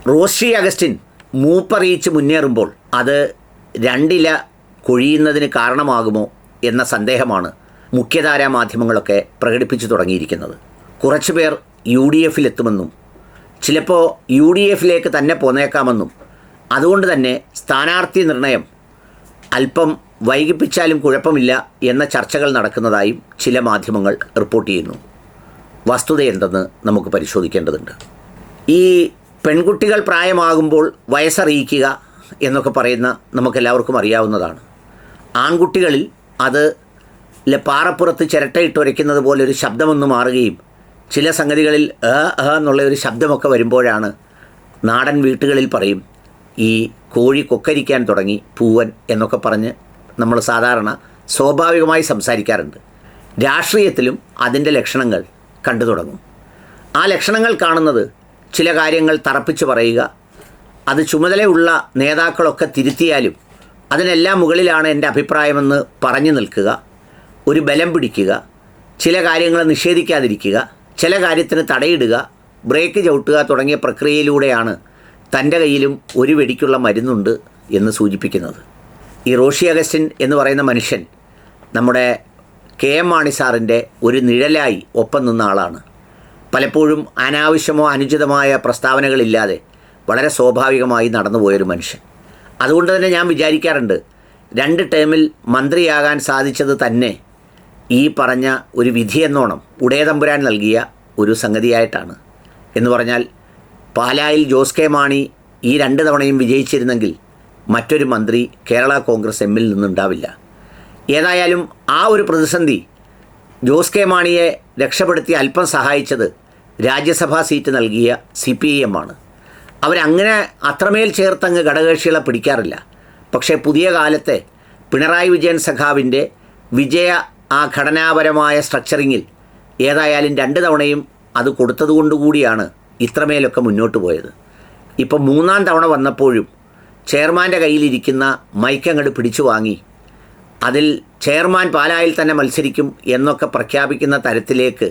Roshy Augustine മൂപ്പറിയിച്ച് മുന്നേറുമ്പോൾ അത് രണ്ടില കൊഴിയുന്നതിന് കാരണമാകുമോ എന്ന സന്ദേഹമാണ് മുഖ്യധാരാ മാധ്യമങ്ങളൊക്കെ പ്രകടിപ്പിച്ചു തുടങ്ങിയിരിക്കുന്നത്. കുറച്ചുപേർ UDF എത്തുമെന്നും ചിലപ്പോൾ UDF തന്നെ പോന്നേക്കാമെന്നും അതുകൊണ്ട് തന്നെ സ്ഥാനാർത്ഥി നിർണയം അല്പം വൈകിപ്പിച്ചാലും കുഴപ്പമില്ല എന്ന ചർച്ചകൾ നടക്കുന്നതായും ചില മാധ്യമങ്ങൾ റിപ്പോർട്ട് ചെയ്യുന്നു. വസ്തുത എന്തെന്ന് നമുക്ക് പരിശോധിക്കേണ്ടതുണ്ട്. ഈ പെൺകുട്ടികൾ പ്രായമാകുമ്പോൾ വയസ്സറിയിക്കുക എന്നൊക്കെ പറയുന്ന നമുക്കെല്ലാവർക്കും അറിയാവുന്നതാണ്. ആൺകുട്ടികളിൽ അത് പാറപ്പുറത്ത് ചിരട്ടയിട്ടുരയ്ക്കുന്നത് പോലെ ഒരു ശബ്ദമൊന്ന് മാറുകയും ചില സംഗതികളിൽ എന്നുള്ള ഒരു ശബ്ദമൊക്കെ വരുമ്പോഴാണ് നാടൻ വീട്ടുകളിൽ പറയും ഈ കോഴി കൊക്കരിക്കാൻ തുടങ്ങി പൂവൻ എന്നൊക്കെ പറഞ്ഞ് നമ്മൾ സാധാരണ സ്വാഭാവികമായി സംസാരിക്കാറുണ്ട്. രാഷ്ട്രീയത്തിലും അതിൻ്റെ ലക്ഷണങ്ങൾ കണ്ടു തുടങ്ങും. ആ ലക്ഷണങ്ങൾ കാണുന്നത് ചില കാര്യങ്ങൾ തറപ്പിച്ച് പറയുക, അത് ചുമതലയുള്ള നേതാക്കളൊക്കെ തിരുത്തിയാലും അതിനെല്ലാം മുകളിലാണ് എൻ്റെ അഭിപ്രായമെന്ന് പറഞ്ഞു നിൽക്കുക, ഒരു ബലം പിടിക്കുക, ചില കാര്യങ്ങൾ നിഷേധിക്കാതിരിക്കുക, ചില കാര്യത്തിന് തടയിടുക, ബ്രേക്ക് ചവിട്ടുക തുടങ്ങിയ പ്രക്രിയയിലൂടെയാണ് തൻ്റെ കയ്യിലും ഒരു വെടിക്കുള്ള മരുന്നുണ്ട് എന്ന് സൂചിപ്പിക്കുന്നത്. ഈ റോഷി അഗസ്റ്റിൻ എന്ന് പറയുന്ന മനുഷ്യൻ നമ്മുടെ KM മാണി സാറിൻ്റെ ഒരു നിഴലായി ഒപ്പം നിന്ന ആളാണ്. പലപ്പോഴും അനാവശ്യമോ അനുചിതമായ പ്രസ്താവനകളില്ലാതെ വളരെ സ്വാഭാവികമായി നടന്നുപോയൊരു മനുഷ്യൻ. അതുകൊണ്ട് തന്നെ ഞാൻ വിചാരിക്കാറുണ്ട് 2 ടേമിൽ മന്ത്രിയാകാൻ സാധിച്ചത് തന്നെ ഈ പറഞ്ഞ ഒരു വിധിയെന്നോണം ഉടയതമ്പുരാൻ നൽകിയ ഒരു സംഗതിയായിട്ടാണ്. എന്ന് പറഞ്ഞാൽ പാലായിൽ ജോസ് കെ മാണി ഈ 2 തവണയും വിജയിച്ചിരുന്നെങ്കിൽ മറ്റൊരു മന്ത്രി കേരള കോൺഗ്രസ് എമ്മിൽ നിന്നുണ്ടാവില്ല. ഏതായാലും ആ ഒരു പ്രതിസന്ധി ജോസ് കെ മാണിയെ രക്ഷപ്പെടുത്തി അല്പം സഹായിച്ചത് രാജ്യസഭാ സീറ്റ് നൽകിയ CPIM ആണ്. അവരങ്ങനെ അത്രമേൽ ചേർത്തങ്ങ് ഘടകകക്ഷികളെ പിടിക്കാറില്ല. പക്ഷേ പുതിയ കാലത്തെ പിണറായി വിജയൻ സഖാവിൻ്റെ വിജയ ആ ഘടനാപരമായ സ്ട്രക്ചറിങ്ങിൽ ഏതായാലും 2 തവണയും അത് കൊടുത്തതുകൊണ്ടുകൂടിയാണ് ഇത്രമേലൊക്കെ മുന്നോട്ട് പോയത്. ഇപ്പോൾ 3-ാം തവണ വന്നപ്പോഴും ചെയർമാൻ്റെ കയ്യിലിരിക്കുന്ന മൈക്കങ്ങട് പിടിച്ചു വാങ്ങി അതിൽ ചെയർമാൻ പാലായിൽ തന്നെ മത്സരിക്കും എന്നൊക്കെ പ്രഖ്യാപിക്കുന്ന തരത്തിലേക്ക്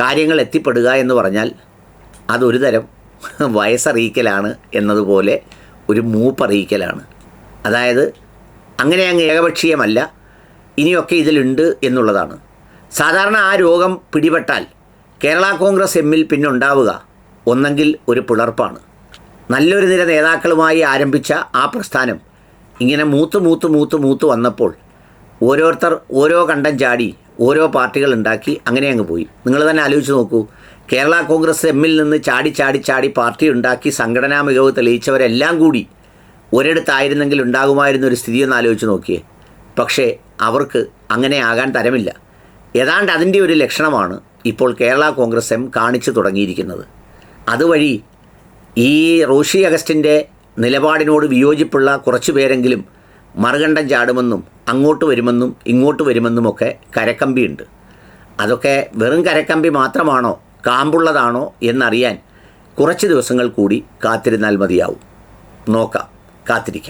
കാര്യങ്ങൾ എത്തിപ്പെടുക എന്ന് പറഞ്ഞാൽ അതൊരു തരം വയസ്സറിയിക്കലാണ് എന്നതുപോലെ ഒരു മൂപ്പറിയിക്കലാണ്. അതായത് അങ്ങനെ അങ്ങ് ഏകപക്ഷീയമല്ല, ഇനിയൊക്കെ ഇതിലുണ്ട് എന്നുള്ളതാണ്. സാധാരണ ആ രോഗം പിടിപെട്ടാൽ കേരള കോൺഗ്രസ് എമ്മിൽ പിന്നെ ഉണ്ടാവുക ഒന്നെങ്കിൽ ഒരു പിളർപ്പാണ്. നല്ലൊരു നിര നേതാക്കളുമായി ആരംഭിച്ച ആ പ്രസ്ഥാനം ഇങ്ങനെ മൂത്ത് വന്നപ്പോൾ ഓരോരുത്തർ ഓരോ കണ്ടം ചാടി ഓരോ പാർട്ടികൾ ഉണ്ടാക്കി അങ്ങനെ അങ്ങ് പോയി. നിങ്ങൾ തന്നെ ആലോചിച്ച് നോക്കൂ, കേരള കോൺഗ്രസ് എമ്മിൽ നിന്ന് ചാടി പാർട്ടി ഉണ്ടാക്കി സംഘടനാ മികവ് തെളിയിച്ചവരെല്ലാം കൂടി ഒരിടത്തായിരുന്നെങ്കിൽ ഉണ്ടാകുമായിരുന്നൊരു സ്ഥിതിയൊന്ന് ആലോചിച്ച് നോക്കിയേ. പക്ഷേ അവർക്ക് അങ്ങനെ ആകാൻ തരമില്ല. ഏതാണ്ട് അതിൻ്റെ ഒരു ലക്ഷണമാണ് ഇപ്പോൾ കേരള കോൺഗ്രസ് എം കാണിച്ചു തുടങ്ങിയിരിക്കുന്നത്. അതുവഴി ഈ റോഷി അഗസ്റ്റിൻ്റെ നിലപാടിനോട് വിയോജിപ്പുള്ള കുറച്ചു പേരെങ്കിലും മറുകണ്ഠം ചാടുമെന്നും അങ്ങോട്ട് വരുമെന്നും ഇങ്ങോട്ട് വരുമെന്നുമൊക്കെ കരക്കമ്പിയുണ്ട്. അതൊക്കെ വെറും കരക്കമ്പി മാത്രമാണോ കാമ്പുള്ളതാണോ എന്നറിയാൻ കുറച്ച് ദിവസങ്ങൾ കൂടി കാത്തിരുന്നാൽ മതിയാവും. നോക്കാം, കാത്തിരിക്കാം.